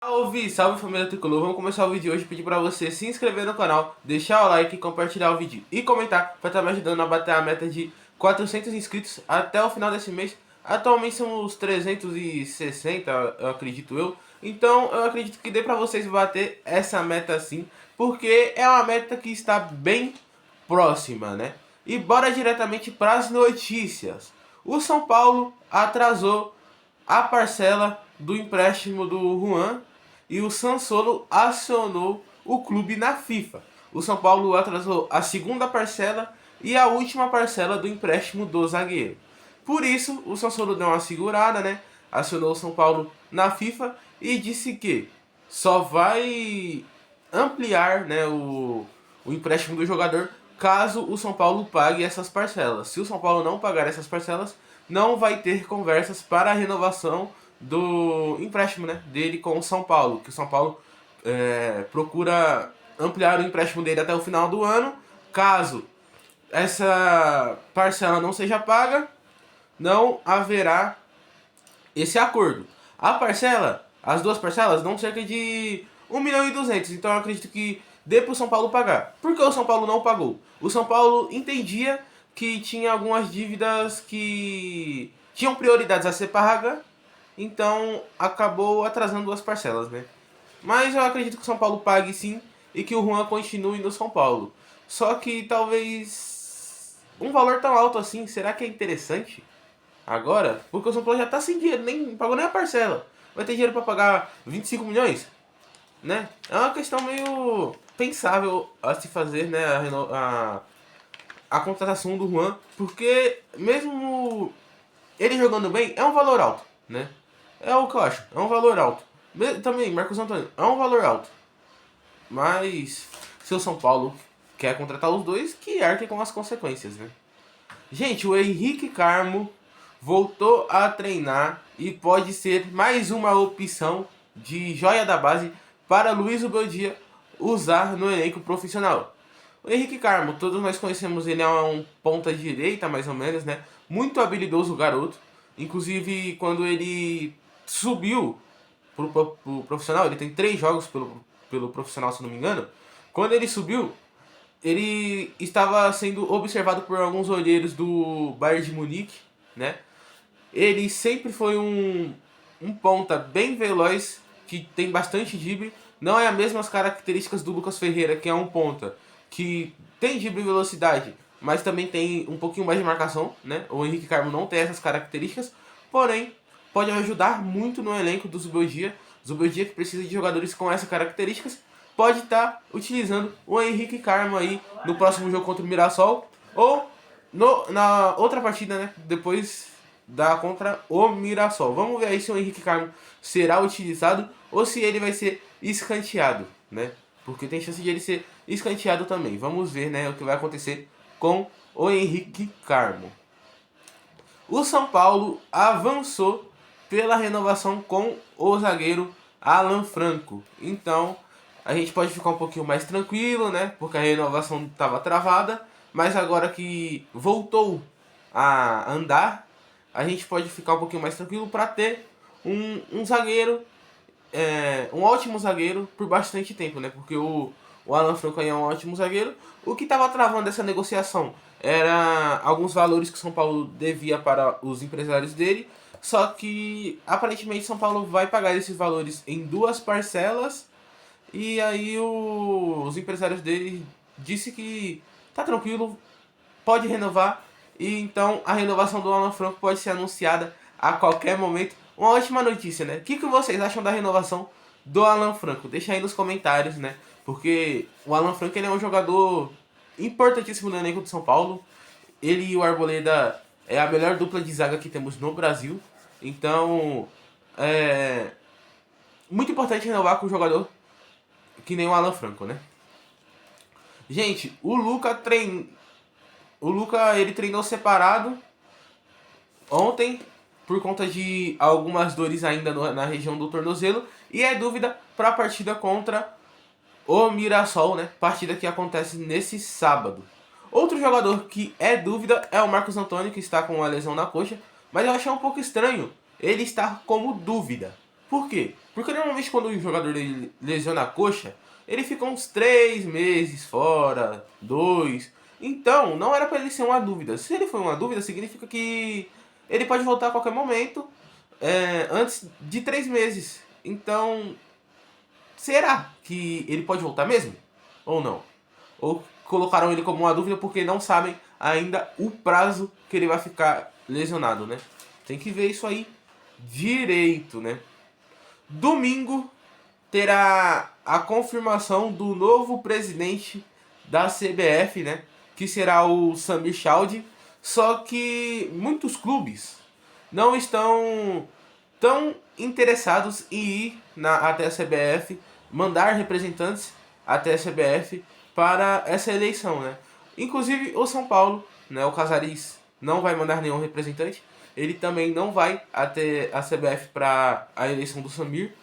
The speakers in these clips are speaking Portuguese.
Salve, salve família Tricolor, vamos começar o vídeo de hoje. Pedir pra você se inscrever no canal, deixar o like, compartilhar o vídeo e comentar para estar me ajudando a bater a meta de 400 inscritos até o final desse mês. Atualmente são os 360, eu acredito eu. Então eu acredito que dê pra vocês bater essa meta sim, porque é uma meta que está bem próxima, né? E bora diretamente para as notícias. O São Paulo atrasou a parcela do empréstimo do Juan e o Sansolo acionou o clube na FIFA. O São Paulo atrasou a segunda parcela e a última parcela do empréstimo do zagueiro. Por isso, o Sansolo deu uma segurada, né? Acionou o São Paulo na FIFA e disse que só vai ampliar, né, o empréstimo do jogador caso o São Paulo pague essas parcelas. Se o São Paulo não pagar essas parcelas, não vai ter conversas para a renovação do empréstimo, né, dele com o São Paulo. Que o São Paulo procura ampliar o empréstimo dele até o final do ano. Caso essa parcela não seja paga, não haverá esse acordo. A parcela, as duas parcelas, dão cerca de 1.200.000. Então eu acredito que dê para o São Paulo pagar. Por que o São Paulo não pagou? O São Paulo entendia que tinha algumas dívidas que tinham prioridades a ser paga, então acabou atrasando as parcelas, né? Mas eu acredito que o São Paulo pague sim e que o Juan continue no São Paulo. Só que talvez um valor tão alto assim, será que é interessante agora? Porque o São Paulo já tá sem dinheiro, nem pagou nem a parcela. Vai ter dinheiro para pagar 25 milhões? Né? É uma questão meio pensável a se fazer, né, a contratação do Juan, porque mesmo ele jogando bem, é um valor alto, né? É o que eu acho, é um valor alto. Também, Marcos Antônio, é um valor alto. Mas se o São Paulo quer contratar os dois, que arque com as consequências, né? Gente, o Henrique Carmo voltou a treinar e pode ser mais uma opção de joia da base para Luiz Ubeldia usar no elenco profissional. O Henrique Carmo, todos nós conhecemos ele, é um ponta direita mais ou menos, né? Muito habilidoso o garoto. Inclusive quando ele subiu pro profissional, ele tem 3 jogos pelo profissional, se não me engano. Quando ele subiu, ele estava sendo observado por alguns olheiros do Bayern de Munique, né? Ele sempre foi um ponta bem veloz, que tem bastante drible. Não é as mesmas características do Lucas Ferreira, que é um ponta que tem drible e velocidade, mas também tem um pouquinho mais de marcação, né? O Henrique Carmo não tem essas características, porém pode ajudar muito no elenco do Zubeldia. Zubeldia, que precisa de jogadores com essas características, pode estar utilizando o Henrique Carmo aí no próximo jogo contra o Mirassol ou na outra partida, né? Depois da contra o Mirassol. Vamos ver aí se o Henrique Carmo será utilizado ou se ele vai ser escanteado, né? Porque tem chance de ele ser escanteado também. Vamos ver, né, o que vai acontecer com o Henrique Carmo. O São Paulo avançou pela renovação com o zagueiro Alan Franco. Então, a gente pode ficar um pouquinho mais tranquilo, né? Porque a renovação estava travada. Mas agora que voltou a andar, a gente pode ficar um pouquinho mais tranquilo para ter um zagueiro, um ótimo zagueiro por bastante tempo, né? Porque o Alan Franco aí é um ótimo zagueiro. O que estava travando essa negociação era alguns valores que o São Paulo devia para os empresários dele. Só que aparentemente São Paulo vai pagar esses valores em 2 parcelas. E aí os empresários dele disse que tá tranquilo, pode renovar. E então a renovação do Alan Franco pode ser anunciada a qualquer momento. Uma ótima notícia, né? O que vocês acham da renovação do Alan Franco? Deixa aí nos comentários, né? Porque o Alan Franco, ele é um jogador importantíssimo no elenco de São Paulo. Ele e o Arboleda é a melhor dupla de zaga que temos no Brasil. Então, é muito importante renovar com um jogador que nem o Alan Franco, né? Gente, o Luca, ele treinou separado ontem por conta de algumas dores ainda na região do tornozelo e é dúvida para a partida contra o Mirassol, né? Partida que acontece nesse sábado. Outro jogador que é dúvida é o Marcos Antônio, que está com uma lesão na coxa, mas eu achei um pouco estranho ele estar como dúvida. Por quê? Porque normalmente quando o jogador ele lesiona a coxa, ele fica uns 3 meses fora, 2. Então, não era para ele ser uma dúvida. Se ele for uma dúvida, significa que ele pode voltar a qualquer momento, antes de 3 meses. Então, será que ele pode voltar mesmo? Ou não? Ou colocaram ele como uma dúvida porque não sabem ainda o prazo que ele vai ficar lesionado, né? Tem que ver isso aí direito, né? Domingo terá a confirmação do novo presidente da CBF, né? Que será o Samir Chaude. Só que muitos clubes não estão tão interessados em ir até a CBF, mandar representantes até a CBF para essa eleição, né? Inclusive o São Paulo, né? O Casares não vai mandar nenhum representante. Ele também não vai até a CBF para a eleição do Samir.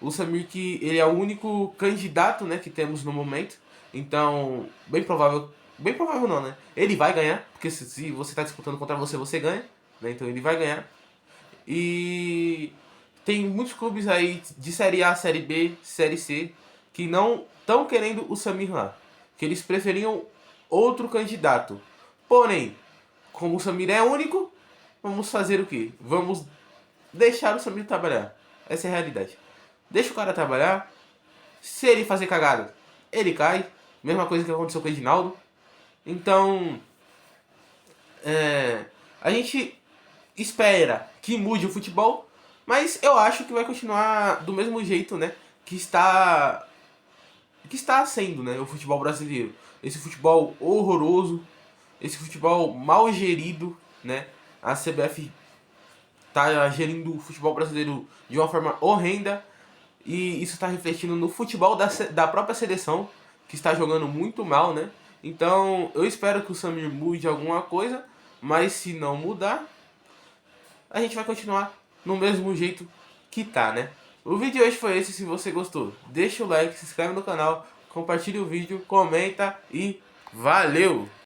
O Samir que ele é o único candidato, né, que temos no momento. Então, bem provável não, né? Ele vai ganhar, porque se você está disputando contra você, você ganha, né? Então ele vai ganhar. E tem muitos clubes aí de Série A, Série B, Série C que não estão querendo o Samir lá, que eles preferiam outro candidato. Porém, como o Samir é único, vamos fazer o quê? Vamos deixar o Samir trabalhar. Essa é a realidade. Deixa o cara trabalhar. Se ele fazer cagada, ele cai. Mesma coisa que aconteceu com o Edinaldo. Então, a gente espera que mude o futebol, mas eu acho que vai continuar do mesmo jeito, né? Que está sendo, né? O futebol brasileiro. Esse futebol horroroso, esse futebol mal gerido, né? A CBF tá gerindo o futebol brasileiro de uma forma horrenda e isso está refletindo no futebol da própria seleção, que está jogando muito mal, né? Então eu espero que o Samir mude alguma coisa, mas se não mudar, a gente vai continuar no mesmo jeito que tá, né? O vídeo de hoje foi esse. Se você gostou, deixa o like, se inscreve no canal, compartilha o vídeo, comenta e valeu!